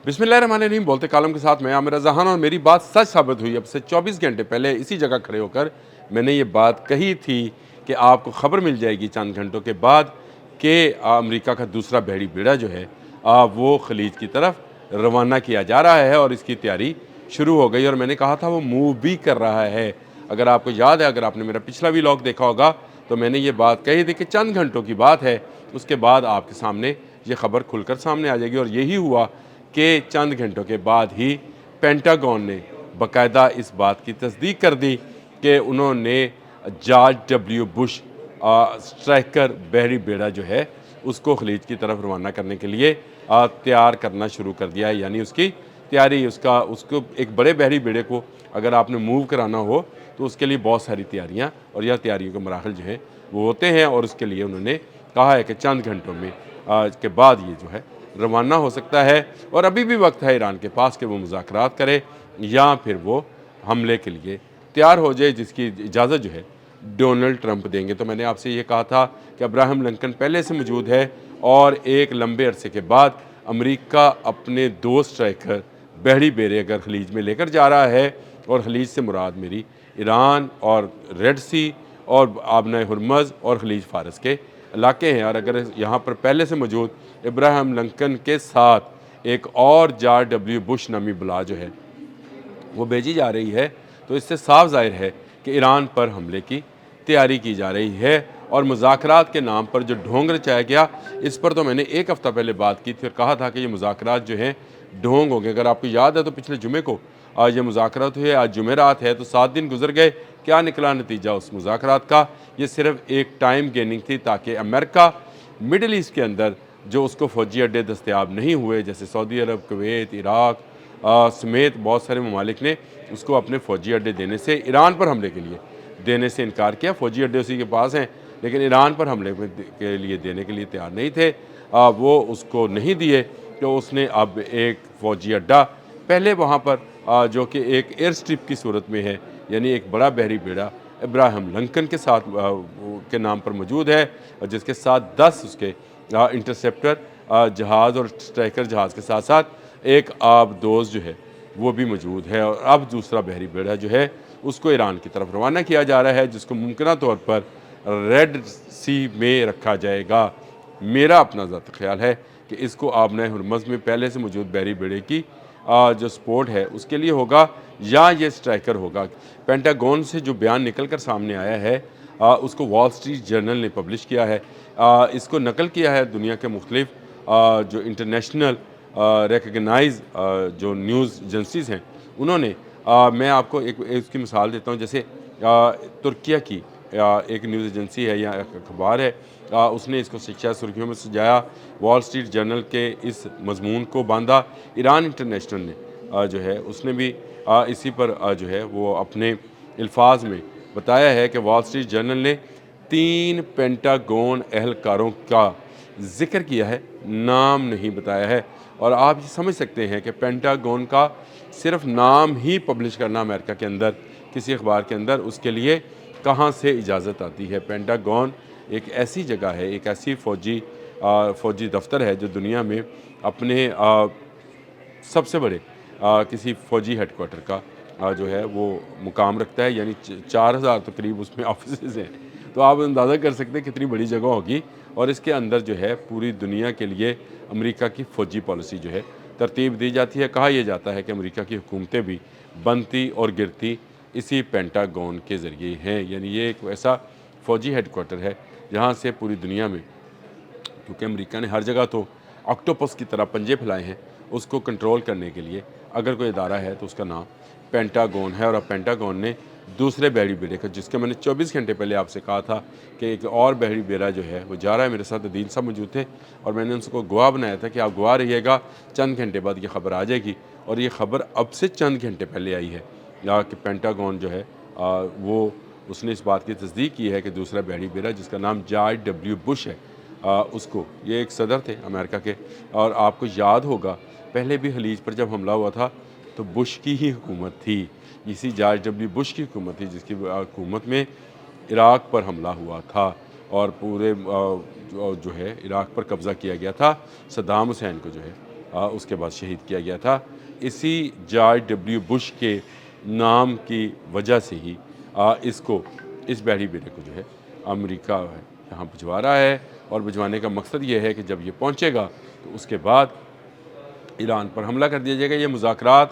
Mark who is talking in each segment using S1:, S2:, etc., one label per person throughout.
S1: बिस्मिल्लाहिर्रहमानिर्रहीम। बोलते कालम के साथ मैं आमिर जहान, और मेरी बात सच साबित हुई। अब से 24 घंटे पहले इसी जगह खड़े होकर मैंने ये बात कही थी कि आपको ख़बर मिल जाएगी चंद घंटों के बाद कि अमेरिका का दूसरा बहरी बेड़ा जो है वो खलीज की तरफ रवाना किया जा रहा है और इसकी तैयारी शुरू हो गई। और मैंने कहा था वो मूव भी कर रहा है। अगर आपको याद है, अगर आपने मेरा पिछला व्लॉग देखा होगा, तो मैंने ये बात कही थी कि चंद घंटों की बात है, उसके बाद आपके सामने ये ख़बर खुलकर सामने आ जाएगी। और यही हुआ कि चंद घंटों के बाद ही पेंटागन ने बाकायदा इस बात की तस्दीक कर दी कि उन्होंने जॉर्ज डब्ल्यू बुश स्ट्राइकर बहरी बेड़ा जो है उसको खलीज की तरफ रवाना करने के लिए तैयार करना शुरू कर दिया है। यानी उसकी तैयारी, उसको एक बड़े बहरी बेड़े को अगर आपने मूव कराना हो तो उसके लिए बहुत सारी तैयारियां और यह तैयारियों के मराहल जो है वो होते हैं। और उसके लिए उन्होंने कहा है कि चंद घंटों में के बाद ये जो है रवाना हो सकता है। और अभी भी वक्त है ईरान के पास कि वो मुज़ाकरात करे या फिर वो हमले के लिए तैयार हो जाए, जिसकी इजाज़त जो है डोनाल्ड ट्रंप देंगे। तो मैंने आपसे ये कहा था कि अब्राहम लिंकन पहले से मौजूद है और एक लंबे अरसे के बाद अमेरिका अपने दो स्ट्राइकर बहरी बेड़े अगर खलीज में लेकर जा रहा है, और खलीज से मुराद मेरी ईरान और रेड सी और आबना हुरमज़ और खलीज फ़ारस के इलाके हैं। और अगर यहाँ पर पहले से मौजूद इब्राहिम लिंकन के साथ एक और जॉर्ज डब्ल्यू बुश नामी बला जो है वो भेजी जा रही है, तो इससे साफ जाहिर है कि ईरान पर हमले की तैयारी की जा रही है। और मुज़ाकरात के नाम पर जो ढोंग रचाया गया, इस पर तो मैंने एक हफ़्ता पहले बात की थी और कहा था कि ये मुज़ाकरात जो हैं ढोंग हो गए। अगर आपको याद है तो पिछले जुमे को आज ये मुज़ाकरात हुए, आज जुमेरात है, तो 7 दिन गुजर गए। क्या निकला नतीजा उस मुज़ाकरात का? ये सिर्फ एक टाइम गेनिंग थी ताकि अमेरिका मिडल ईस्ट के अंदर जो उसको फ़ौजी अड्डे दस्तयाब नहीं हुए, जैसे सऊदी अरब, कुवैत, इराक समेत बहुत सारे ममालिक ने उसको अपने फ़ौजी अड्डे देने से, ईरान पर हमले के लिए देने से इनकार किया। फ़ौजी अड्डे उसी के पास हैं, लेकिन ईरान पर हमले के लिए देने के लिए तैयार नहीं थे। वो उसको नहीं दिए, तो उसने अब एक फ़ौजी अड्डा पहले वहाँ पर जो कि एक एयर स्ट्रिप की सूरत में है, यानी एक बड़ा बहरी बेड़ा इब्राहिम लिंकन के साथ के नाम पर मौजूद है, जिसके साथ 10 उसके इंटरसेप्टर जहाज़ और स्ट्राइकर जहाज़ के साथ साथ एक आबदोज़ जो है वो भी मौजूद है। और अब दूसरा बहरी बेड़ा जो है उसको ईरान की तरफ रवाना किया जा रहा है, जिसको मुमकिन तौर पर रेड सी में रखा जाएगा। मेरा अपना ज़ाती ख्याल है कि इसको आबना हुरमज़ में पहले से मौजूद बहरी बेड़े की जो सपोर्ट है उसके लिए होगा, या ये स्ट्राइकर होगा। पेंटागन से जो बयान निकल कर सामने आया है उसको वॉल स्ट्रीट जर्नल ने पब्लिश किया है। इसको नकल किया है दुनिया के मुख्तलिफ जो इंटरनेशनल रिकगनाइज जो न्यूज़ एजेंसीज़ हैं उन्होंने। मैं आपको एक इसकी मिसाल देता हूँ। जैसे तुर्किया की एक न्यूज़ एजेंसी है या अखबार है, उसने इसको शिक्षा सुर्खियों में सजाया, वॉल स्ट्रीट जर्नल के इस मजमून को बांधा। ईरान इंटरनेशनल ने जो है उसने भी इसी पर जो है वो अपने अल्फाज में बताया है कि वॉल स्ट्रीट जर्नल ने 3 पेंटागन एहलकारों का जिक्र किया है, नाम नहीं बताया है। और आप ये समझ सकते हैं कि पेंटागन का सिर्फ नाम ही पब्लिश करना अमेरिका के अंदर किसी अखबार के अंदर, उसके लिए कहाँ से इजाज़त आती है? पेंटागन एक ऐसी जगह है, एक ऐसी फ़ौजी दफ्तर है जो दुनिया में अपने सबसे बड़े किसी फ़ौजी हेडक्वार्टर का जो है वो मुकाम रखता है। यानी 4000 तो करीब उसमें ऑफिसेज़ हैं। तो आप अंदाज़ा कर सकते हैं कितनी बड़ी जगह होगी। और इसके अंदर जो है पूरी दुनिया के लिए अमेरिका की फ़ौजी पॉलिसी जो है तरतीब दी जाती है। कहा यह जाता है कि अमेरिका की हुकूमतें भी बनती और गिरती इसी पेंटागन के ज़रिए हैं। यानी ये एक ऐसा फ़ौजी हेडक्वार्टर है जहाँ से पूरी दुनिया में, क्योंकि अमेरिका ने हर जगह तो ऑक्टोपस की तरह पंजे फैलाए हैं, उसको कंट्रोल करने के लिए अगर कोई इदारा है तो उसका नाम पेंटागन है। और अब पेंटागन ने दूसरे बहरी बेड़े का, जिसके मैंने 24 घंटे पहले आपसे कहा था कि एक और बहरी बेड़ा जो है वो जा रहा है, मेरे साथ अदील साहब मौजूद थे और मैंने उनको गवाह बनाया था कि आप गवाह रहिएगा, चंद घंटे बाद ये ख़बर आ जाएगी। और ये ख़बर अब से चंद घंटे पहले आई है कि पेंटागन जो है वो उसने इस बात की तस्दीक की है कि दूसरा बहरी बेड़ा जिसका नाम जॉर्ज डब्ल्यू बुश है, उसको, ये एक सदर थे अमेरिका के, और आपको याद होगा पहले भी खलीज पर जब हमला हुआ था तो बुश की ही हुकूमत थी, इसी जॉर्ज डब्ल्यू बुश की हुकूमत थी जिसकी हुकूमत में इराक़ पर हमला हुआ था और पूरे जो है इराक़ पर कब्ज़ा किया गया था। सद्दाम हुसैन को जो है اس کے بعد شہید کیا گیا تھا۔ اسی جارج ڈبلیو بش کے نام کی وجہ سے ہی اس بحری بیڑے کو جو ہے امریکہ یہاں بھجوا رہا ہے، اور بھجوانے کا مقصد یہ ہے کہ جب یہ پہنچے گا تو اس کے بعد ایران پر حملہ کر دیا جائے گا۔ یہ مذاکرات،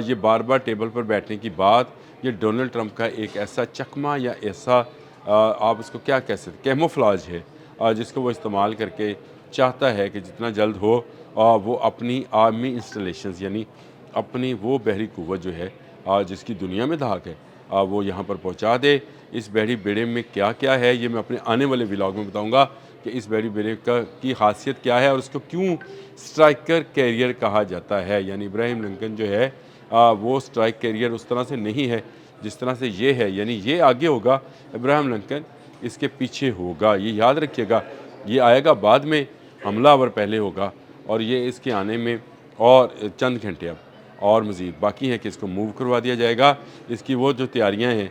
S1: یہ بار بار ٹیبل پر بیٹھنے کی بات، یہ ڈونلڈ ٹرمپ کا ایک ایسا چکمہ یا ایسا آپ اس کو کیا کہہ سکتے کیموفلاج ہے، جس کو وہ استعمال کر کے چاہتا ہے کہ جتنا جلد ہو وہ اپنی آرمی انسٹالیشنز، یعنی اپنی وہ بحری قوت جو ہے جس کی دنیا میں دھاک ہے، وہ یہاں پر پہنچا دے۔ اس بحری بیڑے میں کیا کیا ہے یہ میں اپنے آنے والے ولاگ میں بتاؤں گا کہ اس بحری بیڑے کی خاصیت کیا ہے اور اس کو کیوں سٹرائکر کیریئر کہا جاتا ہے۔ یعنی ابراہیم لنکن جو ہے وہ سٹرائک کیریئر اس طرح سے نہیں ہے جس طرح سے یہ ہے، یعنی یہ آگے ہوگا، ابراہیم لنکن اس کے پیچھے ہوگا۔ یہ یاد رکھیے گا، یہ آئے گا بعد میں، حملہ آور پہلے ہوگا، اور یہ اس کے آنے میں اور چند گھنٹے اب اور مزید باقی ہیں کہ اس کو موو کروا دیا جائے گا۔ اس کی وہ جو تیاریاں ہیں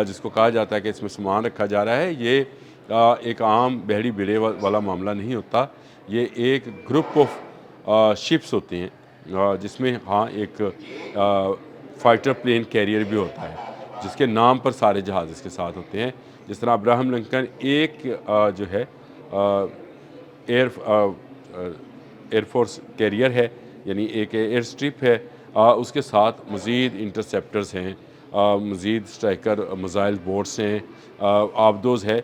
S1: جس کو کہا جاتا ہے کہ اس میں سامان رکھا جا رہا ہے، یہ ایک عام بحری بیڑے والا معاملہ نہیں ہوتا، یہ ایک گروپ آف شپس ہوتے ہیں جس میں ایک فائٹر پلین کیریئر بھی ہوتا ہے جس کے نام پر سارے جہاز اس کے ساتھ ہوتے ہیں۔ جس طرح ابراہیم لنکن ایک جو ہے ایئر فورس کیریئر ہے، یعنی ایک ایئر سٹرپ ہے، اس کے ساتھ مزید انٹرسیپٹرز ہیں، مزید سٹرائکر میزائل بورڈز ہیں، آبدوز ہے۔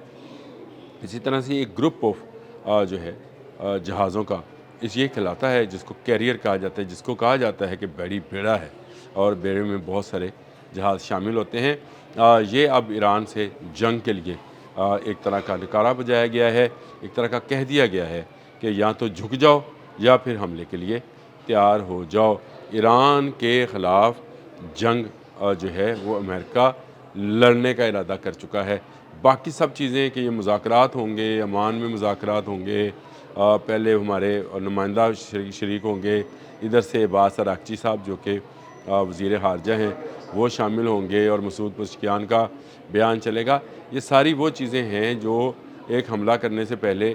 S1: اسی طرح سے ایک گروپ آف جو ہے جہازوں کا یہ کہلاتا ہے جس کو کیریئر کہا جاتا ہے، جس کو کہا جاتا ہے کہ بحری بیڑا ہے، اور بیڑے میں بہت سارے جہاز شامل ہوتے ہیں۔ یہ اب ایران سے جنگ کے لیے ایک طرح کا نکارہ بجایا گیا ہے، ایک طرح کا کہہ دیا گیا ہے کہ یا تو جھک جاؤ یا پھر حملے کے لیے تیار ہو جاؤ۔ ایران کے خلاف جنگ جو ہے وہ امریکہ لڑنے کا ارادہ کر چکا ہے۔ باقی سب چیزیں کہ یہ مذاکرات ہوں گے، عمان میں مذاکرات ہوں گے، پہلے ہمارے نمائندہ شریک ہوں گے، ادھر سے عباس عراقچی صاحب جو کہ وزیر خارجہ ہیں وہ شامل ہوں گے، اور مسعود پزشکیان کا بیان چلے گا۔ یہ ساری وہ چیزیں ہیں جو ایک حملہ کرنے سے پہلے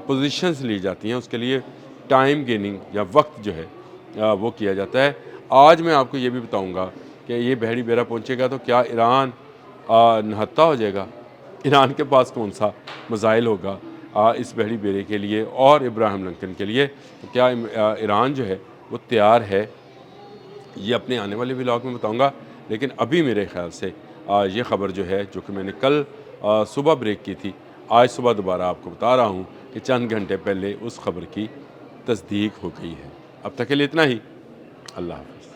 S1: پوزیشنز لی جاتی ہیں، اس کے لیے ٹائم گیننگ یا وقت جو ہے وہ کیا جاتا ہے۔ آج میں آپ کو یہ بھی بتاؤں گا کہ یہ بحری بیڑا پہنچے گا تو کیا ایران نہتا ہو جائے گا؟ ایران کے پاس کون سا میزائل ہوگا اس بحری بیڑے کے لیے اور ابراہیم لنکن کے لیے؟ تو کیا ایران جو ہے وہ تیار ہے؟ یہ اپنے آنے والے ولاگ میں بتاؤں گا، لیکن ابھی میرے خیال سے یہ خبر جو ہے جو کہ میں نے کل صبح بریک کی تھی، آج صبح دوبارہ آپ کو بتا رہا ہوں کہ چند گھنٹے پہلے اس خبر کی تصدیق ہو گئی ہے۔ اب تک کے لیے اتنا ہی۔ اللہ حافظ۔